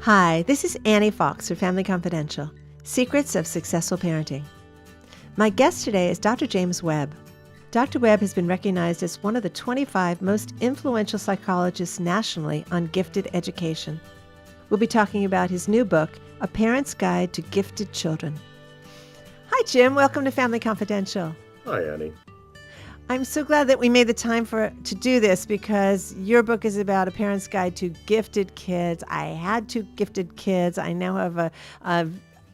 Hi, this is Annie Fox for Family Confidential, Secrets of Successful Parenting. My guest today is Dr. James Webb. Dr. Webb has been recognized as one of the 25 most influential psychologists nationally on gifted education. We'll be talking about his new book, A Parent's Guide to Gifted Children. Hi, Jim. Welcome to Family Confidential. Hi, Annie. I'm so glad that we made the time to do this because your book is about a parent's guide to gifted kids. I had two gifted kids. I now have a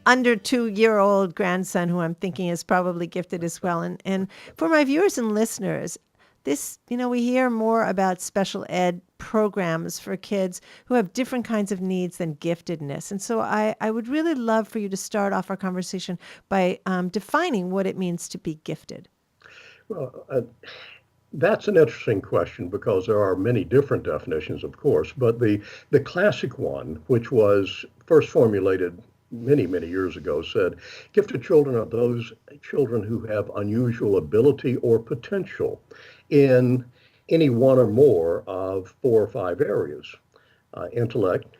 under 2-year-old grandson who I'm thinking is probably gifted as well. And for my viewers and listeners, this, we hear more about special ed programs for kids who have different kinds of needs than giftedness. And so I would really love for you to start off our conversation by defining what it means to be gifted. Well, that's an interesting question because there are many different definitions, of course, but the classic one, which was first formulated many, many years ago, said gifted children are those children who have unusual ability or potential in any one or more of 4 or 5 areas: intellect,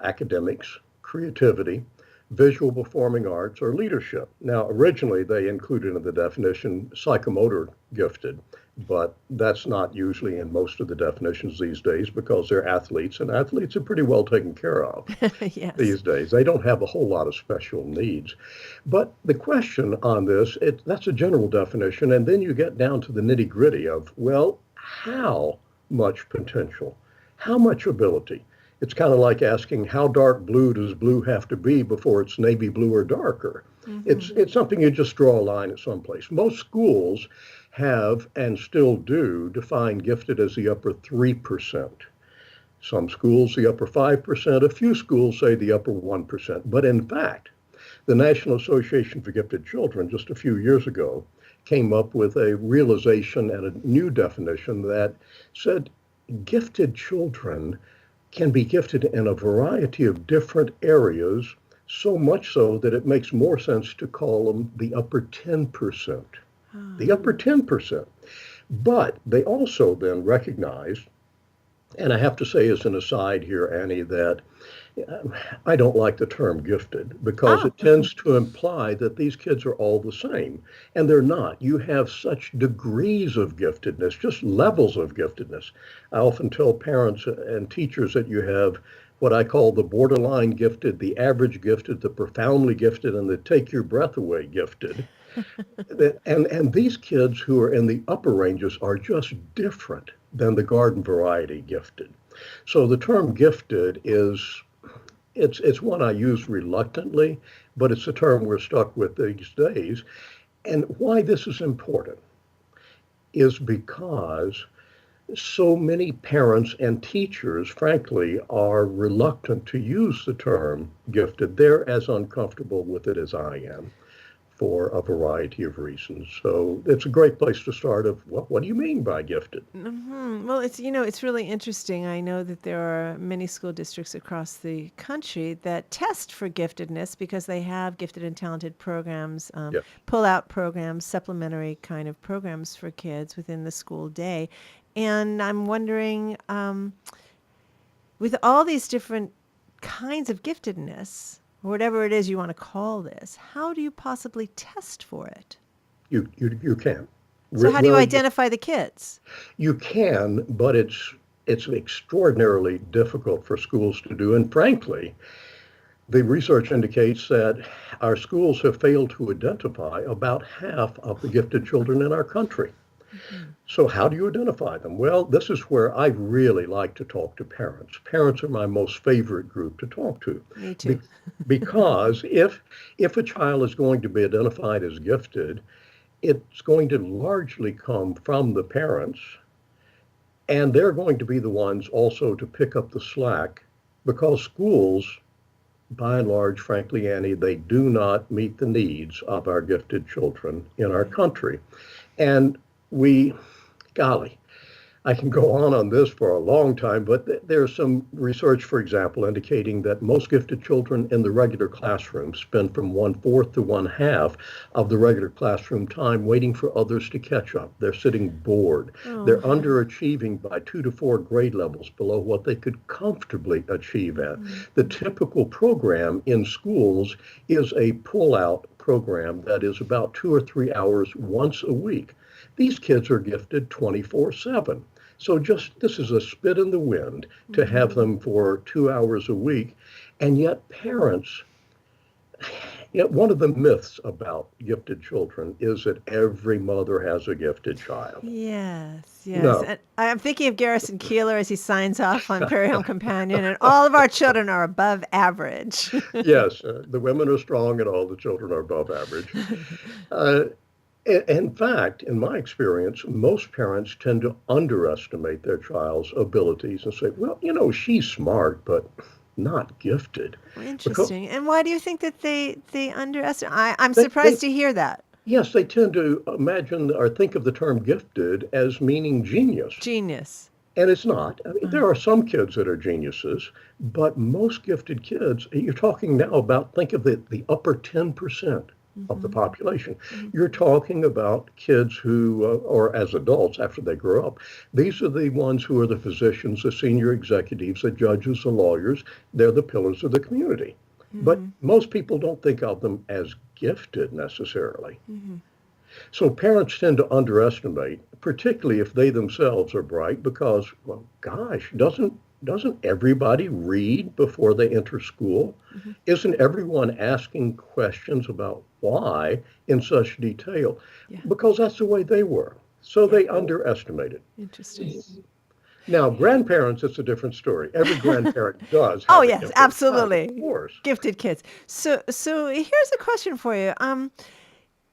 academics, creativity, visual performing arts, or leadership. Now, originally they included in the definition psychomotor gifted, but that's not usually in most of the definitions these days because they're athletes, and athletes are pretty well taken care of Yes. these days. They don't have a whole lot of special needs. But the question on this, that's a general definition, and then you get down to the nitty gritty of, well, how much potential? How much ability? It's kind of like asking how dark blue does blue have to be before it's navy blue or darker. Mm-hmm. It's something you just draw a line at some place. Most schools have and still do define gifted as the upper 3%. Some schools the upper 5%. A few schools say the upper 1%. But in fact, the National Association for Gifted Children just a few years ago came up with a realization and a new definition that said gifted children can be gifted in a variety of different areas, so much so that it makes more sense to call them the upper 10%. The upper 10%. But they also then recognize, and I have to say as an aside here, Annie, that I don't like the term gifted because it tends to imply that these kids are all the same, and they're not. You have such degrees of giftedness, just levels of giftedness. I often tell parents and teachers that you have what I call the borderline gifted, the average gifted, the profoundly gifted, and the take your breath away gifted. And these kids who are in the upper ranges are just different than the garden variety gifted. So the term gifted it's one I use reluctantly, but it's a term we're stuck with these days. And why this is important is because so many parents and teachers, frankly, are reluctant to use the term gifted. They're as uncomfortable with it as I am for a variety of reasons. So it's a great place to start of what do you mean by gifted? Mm-hmm. Well, it's really interesting. I know that there are many school districts across the country that test for giftedness because they have gifted and talented programs, Yes. pull-out programs, supplementary kind of programs for kids within the school day. And I'm wondering, with all these different kinds of giftedness, whatever it is you want to call this, how do you possibly test for it? You can. So how do you identify the kids? You can, but it's extraordinarily difficult for schools to do. And frankly, the research indicates that our schools have failed to identify about half of the gifted children in our country. Mm-hmm. So how do you identify them? Well, this is where I really like to talk to parents. Parents are my most favorite group to talk to. Me too. Because if a child is going to be identified as gifted, it's going to largely come from the parents, and they're going to be the ones also to pick up the slack because schools, by and large, frankly, Annie, they do not meet the needs of our gifted children in our country. And I can go on this for a long time, but there's some research, for example, indicating that most gifted children in the regular classroom spend from 1/4 to 1/2 of the regular classroom time waiting for others to catch up. They're sitting bored. They're Oh. underachieving by 2 to 4 grade levels below what they could comfortably achieve at. The typical program in schools is a pull-out program that is about 2 or 3 hours once a week. These kids are gifted 24/7. So just this is a spit in the wind to have them for 2 hours a week. And yet parents, one of the myths about gifted children is that every mother has a gifted child. Yes, yes. No. And I'm thinking of Garrison Keillor as he signs off on Prairie Home Companion, and all of our children are above average. Yes, the women are strong and all the children are above average. Uh, in fact, in my experience, most parents tend to underestimate their child's abilities and say, well, she's smart, but not gifted. Because Interesting. And why do you think that they underestimate? I'm they, surprised they, to hear that. yes, they tend to imagine or think of the term gifted as meaning genius. Genius. And it's not. I mean, there are some kids that are geniuses, but most gifted kids, you're talking now about, think of the upper 10% of the population. You're talking about kids who, or as adults after they grow up, these are the ones who are the physicians, the senior executives, the judges, the lawyers. They're the pillars of the community. But most people don't think of them as gifted necessarily. So parents tend to underestimate, particularly if they themselves are bright, because, well, gosh, doesn't everybody read before they enter school? Isn't everyone asking questions about why in such detail? Yeah. Because that's the way they were. So they underestimated. Interesting. Now, grandparents, it's a different story. Every grandparent does Oh, have a yes, gifted child, absolutely. of course. Gifted kids. So here's a question for you.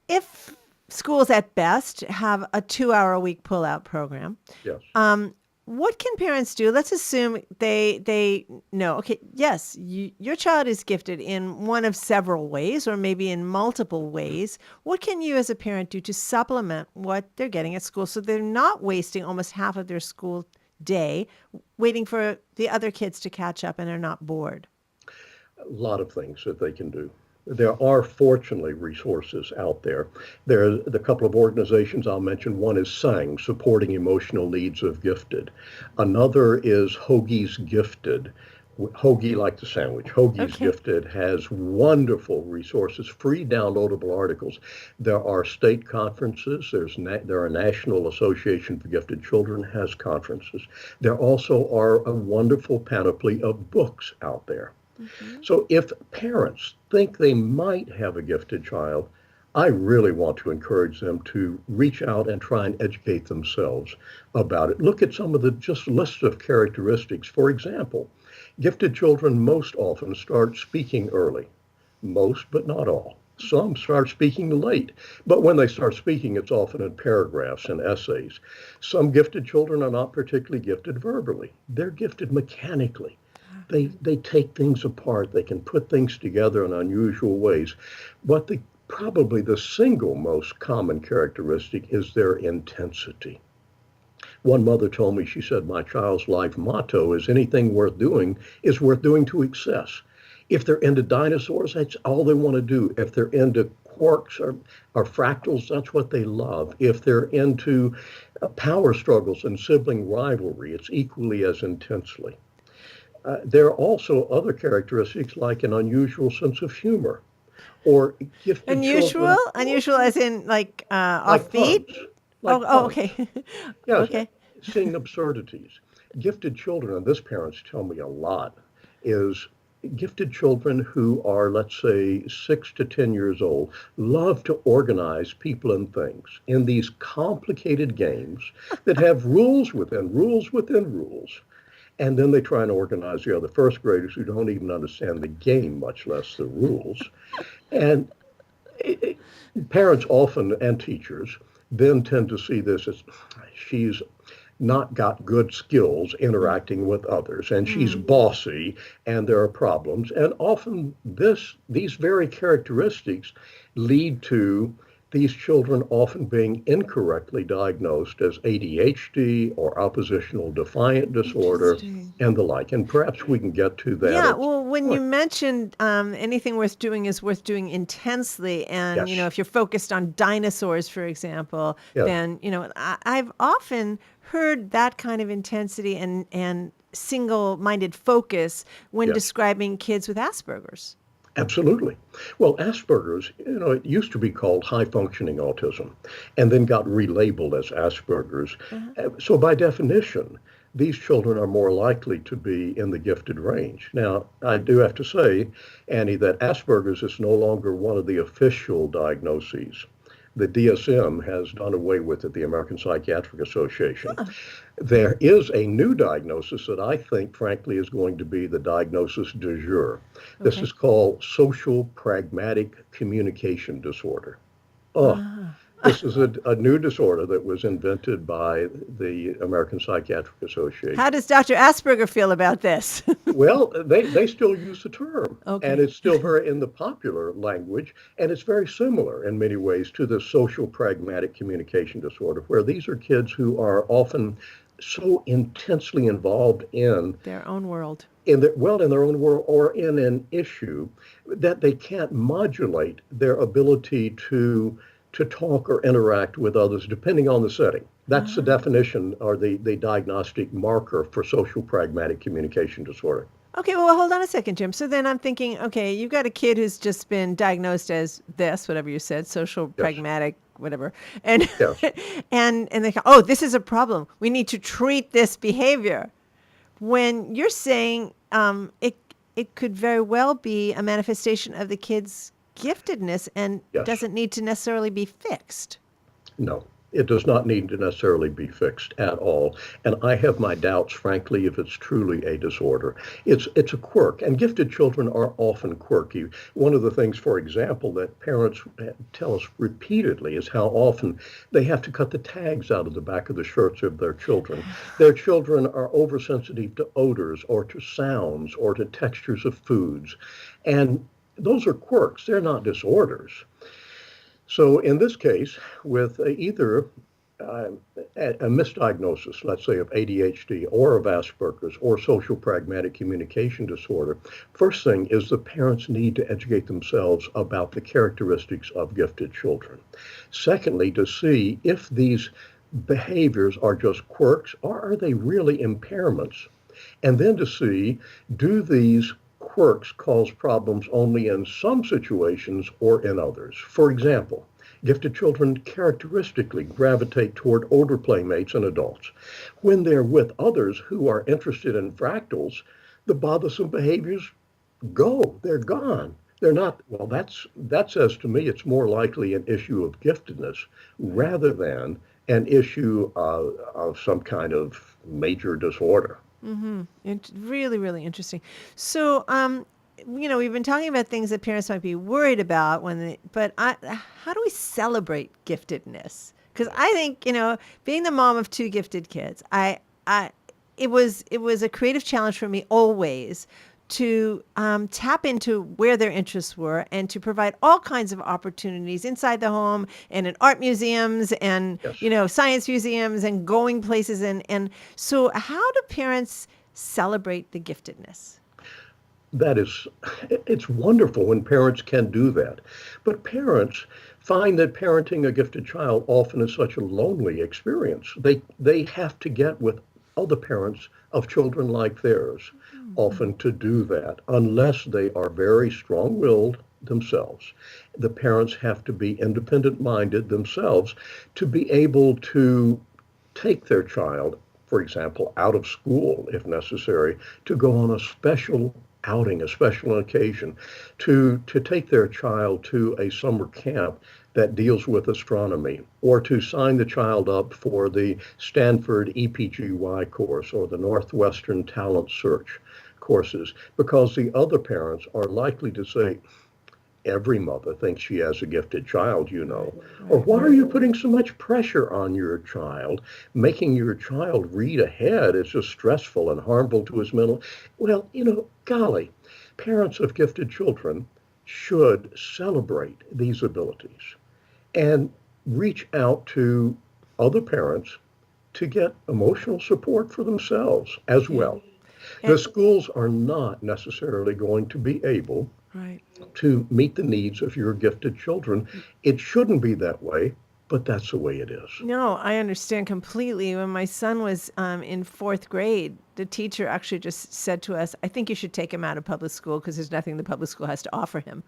If schools at best have a 2-hour a week pull-out program, Yes. what can parents do? Let's assume they know, okay, yes, your child is gifted in one of several ways or maybe in multiple ways. What can you as a parent do to supplement what they're getting at school so they're not wasting almost half of their school day waiting for the other kids to catch up and are not bored? A lot of things that they can do. There are fortunately resources out there. There's a couple of organizations I'll mention. One is SANG, Supporting Emotional Needs of Gifted. Another is Hoagie's Gifted. Hoagie like the sandwich. Hoagie's Okay. Gifted has wonderful resources, free downloadable articles. There are state conferences. There are National Association for Gifted Children has conferences. There also are a wonderful panoply of books out there. So if parents think they might have a gifted child, I really want to encourage them to reach out and try and educate themselves about it. Look at some of the just list of characteristics. For example, gifted children most often start speaking early. Most, but not all. Some start speaking late, but when they start speaking, it's often in paragraphs and essays. Some gifted children are not particularly gifted verbally. They're gifted mechanically. They take things apart. They can put things together in unusual ways. But probably the single most common characteristic is their intensity. One mother told me, she said, my child's life motto is anything worth doing is worth doing to excess. If they're into dinosaurs, that's all they want to do. If they're into quarks or fractals, that's what they love. If they're into power struggles and sibling rivalry, it's equally as intensely. There are also other characteristics like an unusual sense of humor or gifted Unusual? children Unusual as in like like offbeat? puns, like Oh, puns. okay. Yes, Okay. seeing absurdities. Gifted children, and this parents tell me a lot, is gifted children who are, let's say, 6 to 10 years old, love to organize people and things in these complicated games that have rules within rules within rules. And then they try and organize the other first graders who don't even understand the game, much less the rules. And parents often and teachers then tend to see this as she's not got good skills interacting with others, and she's bossy, and there are problems. And often these very characteristics lead to these children often being incorrectly diagnosed as ADHD or oppositional defiant disorder Interesting. and the like. And perhaps we can get to that Yeah, at some well, when you point. mentioned anything worth doing is worth doing intensely, and Yes, if you're focused on dinosaurs, for example, yes, then I've often heard that kind of intensity and single-minded focus when yes. describing kids with Asperger's. Absolutely. Well, Asperger's, it used to be called high functioning autism and then got relabeled as Asperger's. Uh-huh. So, by definition, these children are more likely to be in the gifted range. Now, I do have to say, Annie, that Asperger's is no longer one of the official diagnoses. The DSM has done away with it, the American Psychiatric Association. Huh. There is a new diagnosis that I think, frankly, is going to be the diagnosis du jour. This Okay. is called Social Pragmatic Communication Disorder. Oh, Ah. this is a new disorder that was invented by the American Psychiatric How Association. does Dr. Asperger feel about this? Well, they still use the term, and Okay. it's still very in the popular language, and it's very similar in many ways to the social pragmatic communication disorder, where these are kids who are often so intensely involved Their own world. in their own world or in an issue that they can't modulate their ability to talk or interact with others depending on the setting. That's the Ah. definition or the diagnostic marker for social pragmatic communication disorder. Okay, well, hold on a second, Jim. So then I'm thinking, okay, you've got a kid who's just been diagnosed as this, whatever you said, social Yes, pragmatic, whatever, and yes. and they go, oh, this is a problem. We need to treat this behavior. When you're saying it could very well be a manifestation of the kid's giftedness and Yes. doesn't need to necessarily be fixed. No, it does not need to necessarily be fixed at all. And I have my doubts, frankly, if it's truly a disorder. It's a quirk, and gifted children are often quirky. One of the things, for example, that parents tell us repeatedly is how often they have to cut the tags out of the back of the shirts of their children. Their children are oversensitive to odors or to sounds or to textures of foods. And those are quirks, they're not disorders. So in this case, with either uh, a misdiagnosis, let's say of ADHD or of Asperger's or social pragmatic communication disorder, first thing is the parents need to educate themselves about the characteristics of gifted children. Secondly, to see if these behaviors are just quirks or are they really impairments? And then to see, do these quirks cause problems only in some situations or in others? For example, gifted children characteristically gravitate toward older playmates and adults. When they're with others who are interested in fractals, the bothersome behaviors go, they're gone. They're not, well, that says to me it's more likely an issue of giftedness rather than an issue of some kind of major disorder. Mm-hmm. Really, really interesting. So, we've been talking about things that parents might be worried about how do we celebrate giftedness? Because I think, being the mom of two gifted kids, it was a creative challenge for me always to tap into where their interests were and to provide all kinds of opportunities inside the home and in art museums and Yes. science museums and going places and so how do parents celebrate the giftedness? That is, it's wonderful when parents can do that. But parents find that parenting a gifted child often is such a lonely experience. They have to get with other parents of children like theirs, often to do that, unless they are very strong-willed themselves. The parents have to be independent-minded themselves to be able to take their child, for example, out of school if necessary, to go on a special outing, a special occasion, to take their child to a summer camp that deals with astronomy, or to sign the child up for the Stanford EPGY course or the Northwestern Talent Search courses, because the other parents are likely to say, every mother thinks she has a gifted child, or Right. why are you putting so much pressure on your child? Making your child read ahead is just stressful and harmful to his mental. Well, golly, parents of gifted children should celebrate these abilities and reach out to other parents to get emotional support for themselves as Yeah. well. The And schools are not necessarily going to be able right. to meet the needs of your gifted children. It shouldn't be that way, but that's the way it is. No, I understand completely. When my son was in fourth grade, the teacher actually just said to us, I think you should take him out of public school because there's nothing the public school has to offer him.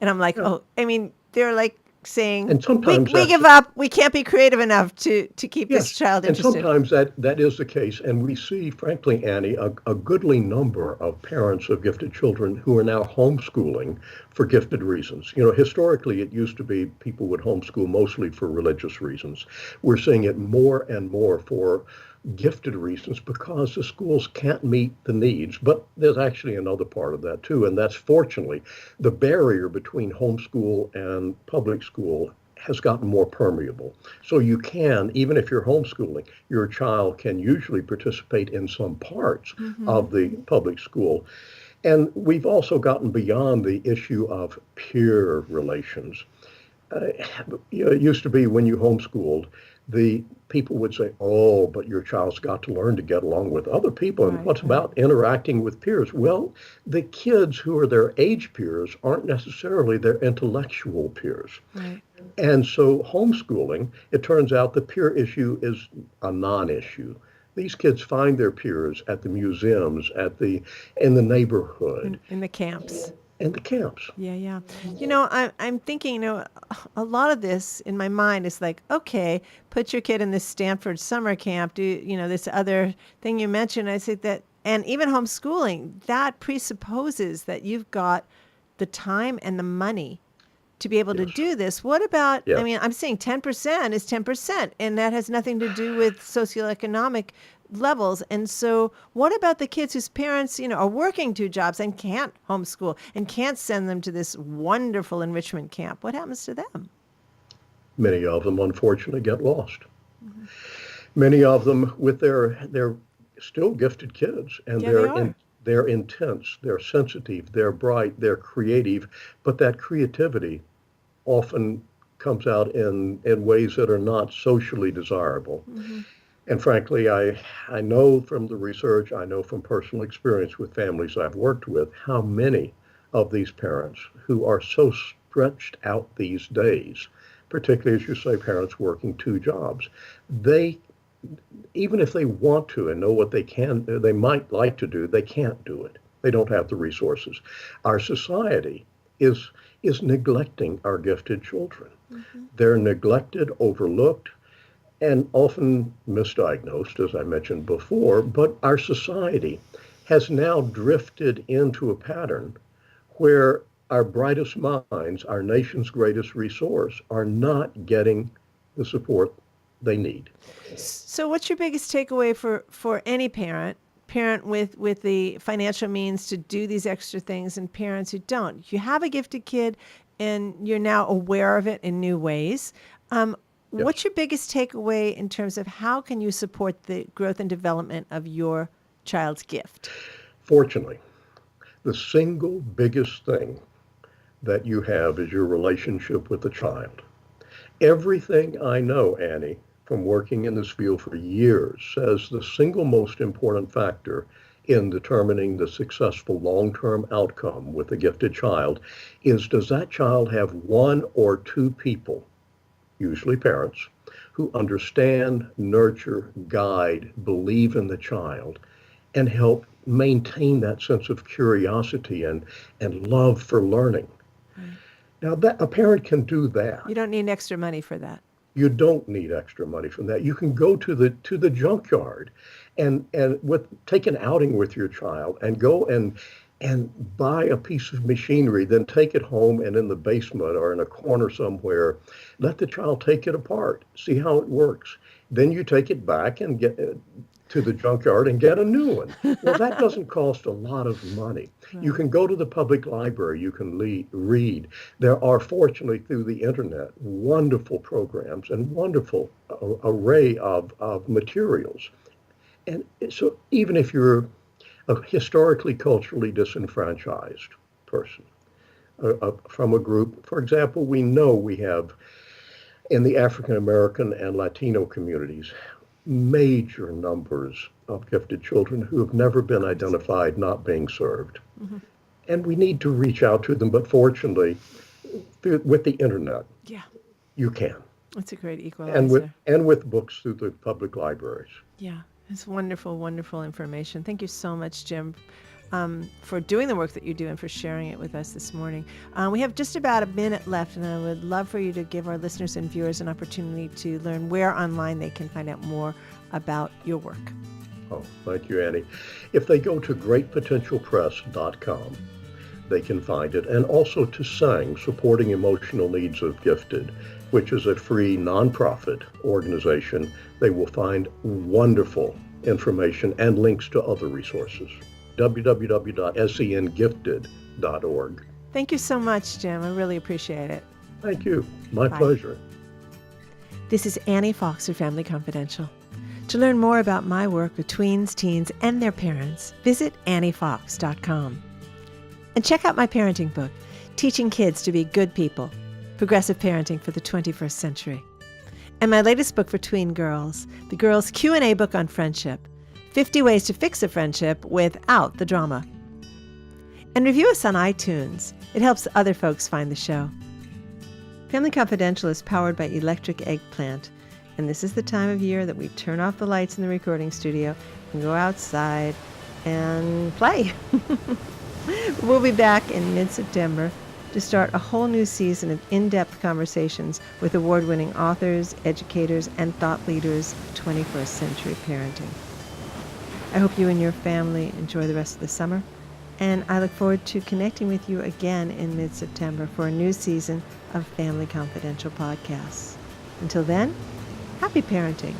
And I'm like, Yeah. oh, I mean, they're like saying, And sometimes we that's give up. We can't be creative enough to keep this Yes, child and interested. sometimes that is the case. And we see, frankly, Annie, a goodly number of parents of gifted children who are now homeschooling for gifted reasons. Historically, it used to be people would homeschool mostly for religious reasons. We're seeing it more and more for gifted reasons because the schools can't meet the needs. But there's actually another part of that too, and that's fortunately the barrier between homeschool and public school has gotten more permeable. So you can, even if you're homeschooling, your child can usually participate in some parts Mm-hmm. of the public school. And we've also gotten beyond the issue of peer relations. Uh, it used to be when you homeschooled, the people would say, "Oh, but your child's got to learn to get along with other people." And Right, what's right, about interacting with peers? Well, the kids who are their age peers aren't necessarily their intellectual peers. right. And so homeschooling, it turns out the peer issue is a non-issue. These kids find their peers at the museums, in the neighborhood, In the camps. and the camps. Yeah, yeah. I'm thinking, a lot of this in my mind is like, okay, put your kid in this Stanford summer camp, do, this other thing you mentioned. I say that, and even homeschooling, that presupposes that you've got the time and the money to be able to Yes, do this. What about, I yes. mean, I'm saying 10% is 10%, and that has nothing to do with socioeconomic levels. And so, what about the kids whose parents, are working two jobs and can't homeschool and can't send them to this wonderful enrichment camp? What happens to them? Many of them unfortunately get lost. Many of them with their still gifted kids, and Yeah, they are. they're intense, they're sensitive, they're bright, they're creative, but that creativity often comes out in ways that are not socially desirable. Hmm. And frankly, I know from the research, I know from personal experience with families I've worked with, how many of these parents who are so stretched out these days, particularly as you say, parents working two jobs, they, even if they want to and know what they might like to do, they can't do it. They don't have the resources. Our society is is neglecting our gifted children. Hmm. They're neglected, overlooked, and often misdiagnosed, as I mentioned before, but our society has now drifted into a pattern where our brightest minds, our nation's greatest resource, are not getting the support they need. So, what's your biggest takeaway for any parent with the financial means to do these extra things, and parents who don't? You have a gifted kid, and you're now aware of it in new ways. Yes. What's your biggest takeaway in terms of how can you support the growth and development of your child's gift? Fortunately, the single biggest thing that you have is your relationship with the child. Everything I know, Annie, from working in this field for years, says the single most important factor in determining the successful long-term outcome with a gifted child is, does that child have one or two people, usually parents, who understand, nurture, guide, believe in the child, and help maintain that sense of curiosity and love for learning. Right. Now, that a parent can do that. You don't need extra money for that. You don't need extra money from that. You can go to the junkyard and with take an outing with your child and go and buy a piece of machinery, then take it home and in the basement or in a corner somewhere, let the child take it apart, see how it works. Then you take it back and get to the junkyard and get a new one. Well, that doesn't cost a lot of money. You Right. can go to the public library, you can read. There are, fortunately, through the internet, wonderful programs and wonderful array of materials. And so even if you're a historically, culturally disenfranchised person from a group, for example, we know we have In the African American and Latino communities, major numbers of gifted children who have never been identified not being served. Mm-hmm. And we need to reach out to them, but fortunately, with the internet, Yeah, you can. that's a great And with equalizer. books through the public libraries. Yeah, it's wonderful, wonderful information. Thank you so much, Jim, for doing the work that you do and for sharing it with us this morning. We have just about a minute left, and I would love for you to give our listeners and viewers an opportunity to learn where online they can find out more about your work. Oh, thank you, Annie. If they go to greatpotentialpress.com, they can find it, and also to SANG, Supporting Emotional Needs of Gifted, which is a free nonprofit organization. They will find wonderful information and links to other resources. www.sengifted.org. Thank you so much, Jim. I really appreciate it. Thank you. My Bye. pleasure. This is Annie Fox of Family Confidential. To learn more about my work with tweens, teens, and their parents, visit anniefox.com. And check out my parenting book, Teaching Kids to Be Good People, Progressive Parenting for the 21st Century. And my latest book for tween girls, the Girls' Q&A book on friendship, 50 Ways to Fix a Friendship Without the Drama. And review us on iTunes. It helps other folks find the show. Family Confidential is powered by Electric Eggplant, and this is the time of year that we turn off the lights in the recording studio and go outside and play. We'll be back in mid-September to start a whole new season of in-depth conversations with award-winning authors, educators, and thought leaders of 21st century parenting. I hope you and your family enjoy the rest of the summer, and I look forward to connecting with you again in mid-September for a new season of Family Confidential podcasts. Until then, happy parenting.